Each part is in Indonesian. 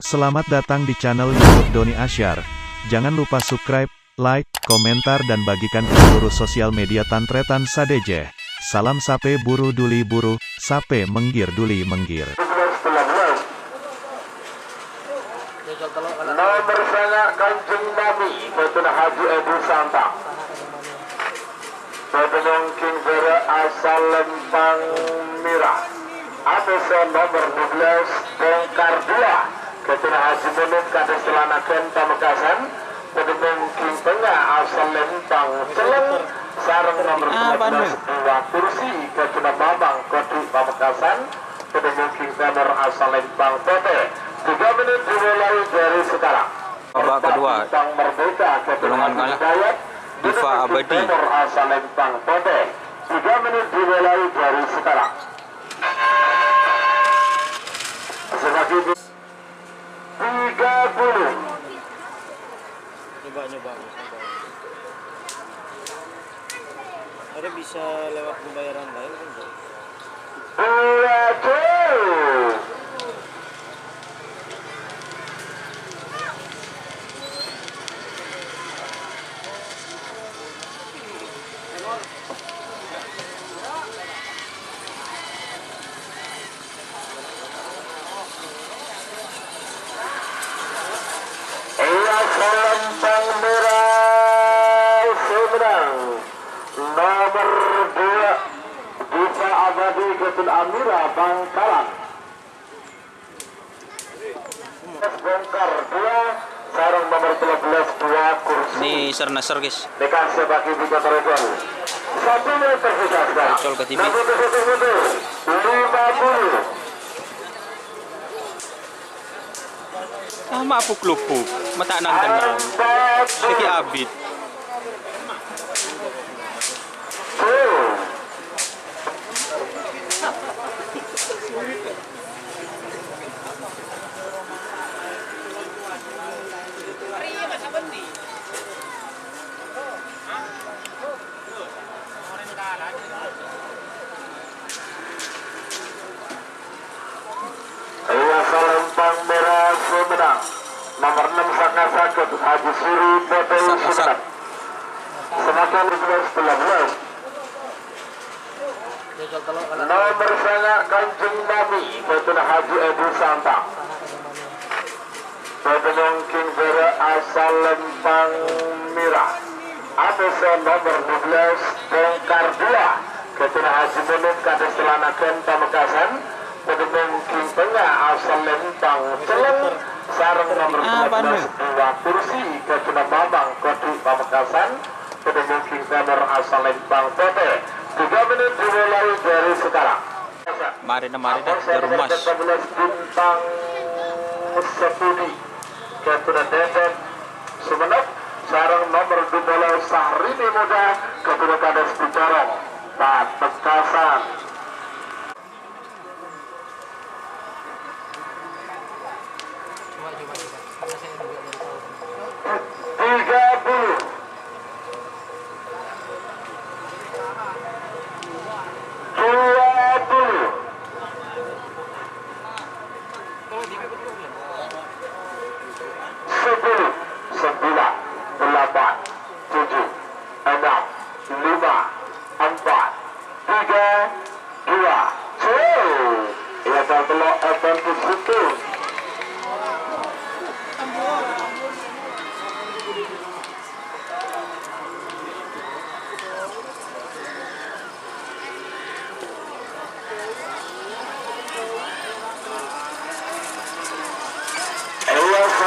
Selamat datang di channel YouTube Doni Asyar. Jangan lupa subscribe, like, komentar dan bagikan ke seluruh sosial media Tantretan Sadeje. Salam sape buru duli buru, sape menggir duli menggir. Nomor sana Kanjeng Nabi Betul Haji Ebu Santa Betul King Vera asal Lempang Mirah APC nomor 12 Bongkar 2 Betul Haji Menut Kades Selanaken Pamekasan Betul King Tengah asal Lempang Celeng Sarang nomor 12 dua kursi Betul Babang Kodi Pamekasan Betul King Tenor asal Lempang Tete 3 menit dimulai dari sekarang. Babak kedua, golongan kalah Diva Abadi. Asal Lempang Pote. 3 menit dimulai dari sekarang. Sebagai 30. Coba. Ada bisa lewat pembayaran lain kan? Lempang Merah Seberang nomor 2 Diva Abadi Ketul Amira Bangkalan Bongkar 2 sarang nomor 13 2 kursi Ini ser-naser guys. dekat sebagai Bika Teregon 1 menit tersisa sekarang Col ke TV. 50 Sama apuk lupuk, mata nang tenang. Siki abid. Lempang Merah Sumedang nomor 6 Sakasakut Haji Suri Pote Sumedang semakin 11 nomor sana Kanjeng Nabi Betul Haji Ebu Santa Betul King Vera asal Lempang Mirah APC nomor 12 Bongkar 2 Betul Haji Menut Kades Selanaken Pamekasan Betul King Tengah asal Lempang Celeng sarang nomor 12 dua kursi Betul Babang Kodi Pamekasan Betul King Tenor asal Lempang Tete 3 menit dimulai dari sekarang. Mari dah Jerumas. 11 bintang Sepudi Betul Deden Sumenep sarang nomor 12 Sahrini Muda Betul Kades Bicarong Pamekasan.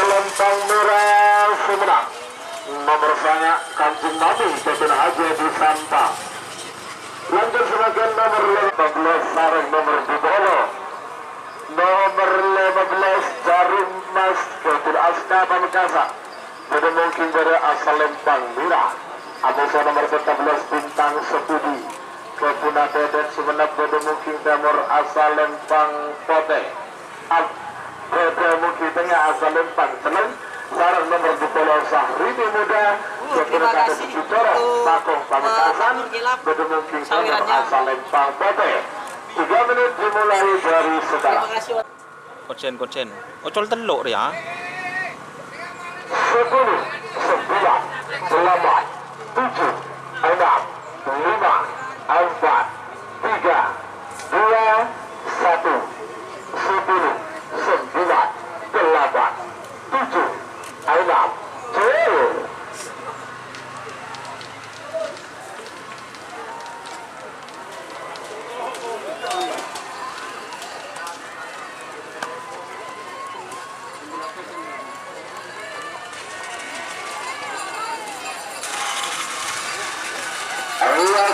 Lempang Merah Sumedang nomor sana Kanjeng Nabi Betul Haji Ebu Santa lanjut sebagian nomor 15 sarang nomor 20 nomor 15 Jarum Mas Betul Asta Pamekasan Betul Mungkin dari asal Lempang Merah APC nomor 14 Bintang Sepudi Kepuna Dedet Sumenep Betul Mungkin Timur asal Lempang Pote Betul Mungkin Tengah asal Lempang Celeng sarang nomor 12 Sahrini Muda Betul Kades Bicarong Pakong Pamekasan Betul Mungkin Timur asal Lempang Pote 3 menit dimulai dari sekarang. Kocen. Ocol teluk dia. 10, 9, 8, 7, 6, 5, 4, 3, 2, 1, 10, 9, 8, 7, 6, 7.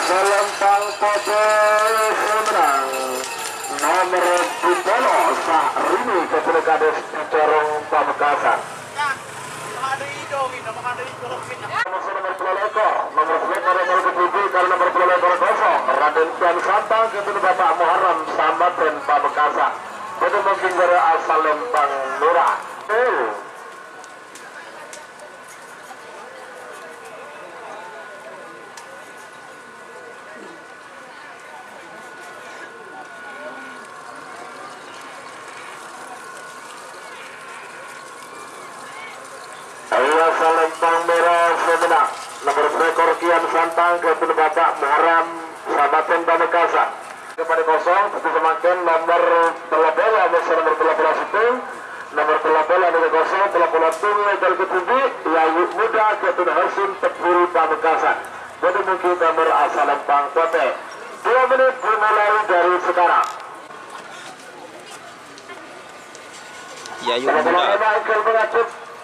Selempang putih semenang nomor Bupolo Sahrini kepada Kades Corong Pamekasan. Nomor pelekor, nomor ketujuh kali nomor pelekor kosong Raden Kian Santang kepada Bapak Muharram Samaten Pamekasan. Pada mungkin dari asal Lempang Merah. Lempang Merah semenang nomor pelekor Kian Santang kepada Bapak Muharram Samaten Pamekasan. Kepada kosong tentu semakin nomor telapela nomor telapela situ nomor telapela nomor kosong telapela tunggu dari ketujuh Yayu Muda kepada Hasim Tepuri Pamekasan. Jadi mungkin nomor asal Lempang Kote 2 menit dimulai dari sekarang. Yayu Muda.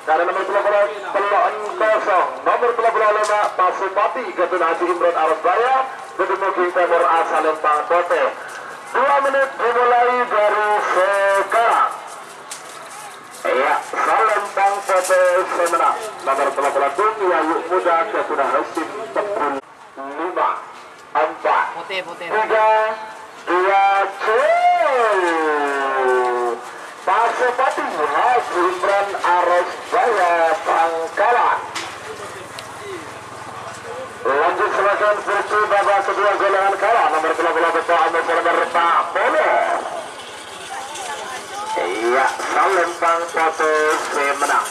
Karena nomor 35 Pelon kosong nomor 35 Pasupati Ketun Haji Imron Arosbaya ketemu nomor asal Lempang Kote 2 menit dimulai dari sekarang. Ya, Salempang Kote semenang nomor 37 Yayu Muda Ketun Haji Tepun 5 4 3 2 Pasupati Haji Imran Arosbaya Bangkalan. Lanjut silakan kursi babak kedua golongan kalah nomor 38 nomor Pak Polo. Iya, Salempang Kote semenang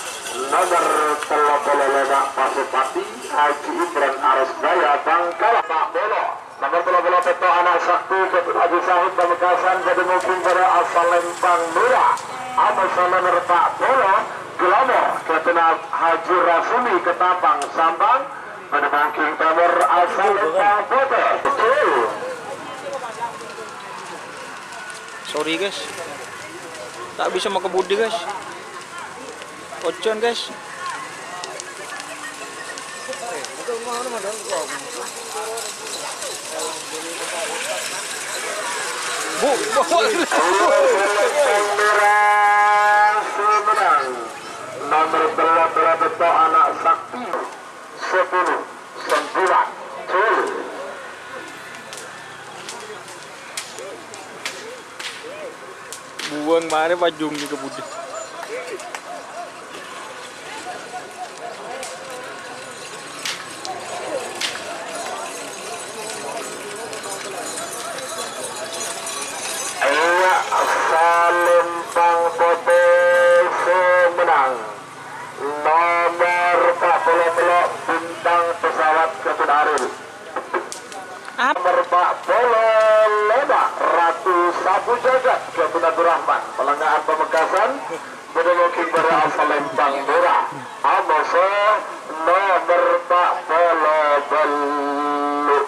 nomor 35 Pasupati Haji Imran Arosbaya Bangkalan Pak Polo. Nomor 38 Peto Anak Sakti Ketun Haji Sahid Pamekasan jadi mungkin pada asal Lempang Merah. Asal nomor Pak Polo Gelamo Ketun Haji Rasuli Ketapang Sambang pada mungkin nomor asal Lempang Kote. Sorry guys. Tak bisa mau kebudi guys. Ocon guys. Nomor 38 Beto Anak Sakti 10 9 Buang mana bajung ni kebudi. Salempang Kote semenang nomor 40 bintang pesawat Ketun Aril. Nomor 40 Leba Ratu Sabu Jagat Ketun Abdul Rahman Pelengahan Pamekasan menemukan pada asal Lempang Merah. Amoso nomor 40 Belu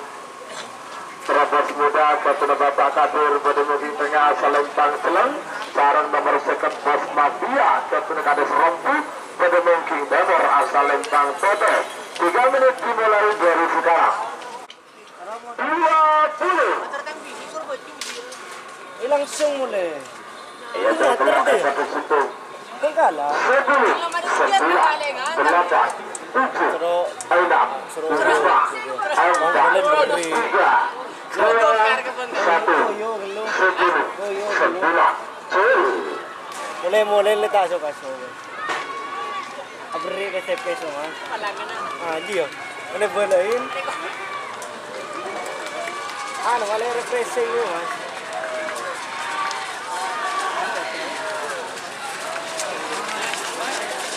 Terabas Muda Ketun Bapak Kadir menemukan tengah asal Lempang Seleng. Sarang nomor second Bos Mafia Ketun Kades Rompu menemukan nomor asal Lempang Kote 3 menit dimulai dari sekarang. 20 langsung mulai. Iya, satu situ. Kung kalah. 10, 9, 8, 7, 6, 5, 4, 3, 2, 1, 10, 9, Mulai letak kaso. Abri ke TP semua. Dia. Mana belain? Wala refreshing yun,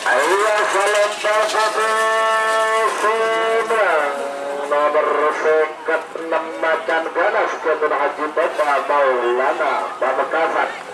Ayo salam satu senang nomor sekat 6 macan ganas Kebun Haji Bapak Maulana Pamekasan.